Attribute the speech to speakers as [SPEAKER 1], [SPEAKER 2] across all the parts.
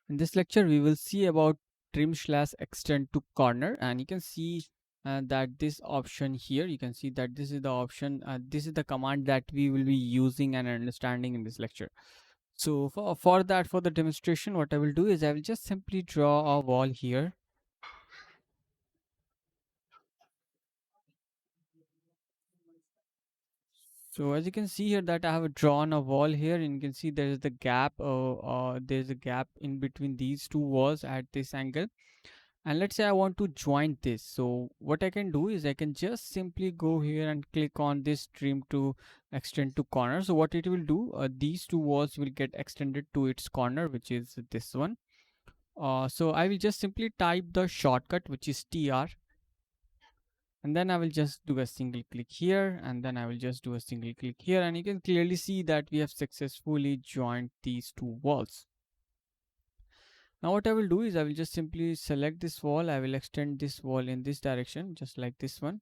[SPEAKER 1] In this lecture, we will see about trim/extend to corner, and you can see that this option here, you can see that this is the option, this is the command that we will be using and understanding in this lecture. So for that, for the demonstration, what I will do is I will just simply draw a wall here. So as you can see here that I have drawn a wall here, and you can see there is the gap, there's a gap in between these two walls at this angle. And let's say I want to join this. So what I can do is I can just simply go here and click on this trim to extend to corner. So what it will do, these two walls will get extended to its corner, which is this one. So I will just simply type the shortcut, which is TR, and then I will just do a single click here, and then I will just do a single click here, and you can clearly see that we have successfully joined these two walls. Now what I will do is I will just simply select this wall. I will extend this wall in this direction, just like this one.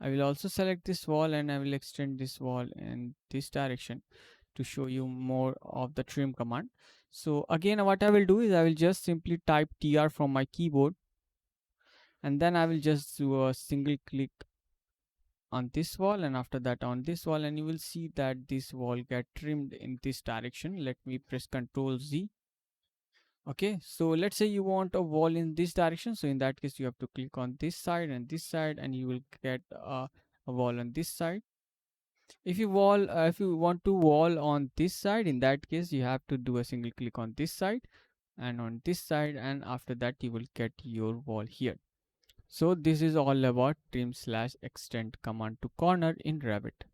[SPEAKER 1] I will also select this wall and I will extend this wall in this direction to show you more of the trim command. So again, what I will do is I will just simply type TR from my keyboard, and then I will just do a single click on this wall, and after that on this wall, and you will see that this wall get trimmed in this direction. Let me press Ctrl Z. Okay, so let's say you want a wall in this direction, so in that case you have to click on this side and this side, and you will get a wall on this side. If you want to wall on this side, in that case you have to do a single click on this side and on this side, and after that you will get your wall here. So this is all about trim/extend command to corner in Revit.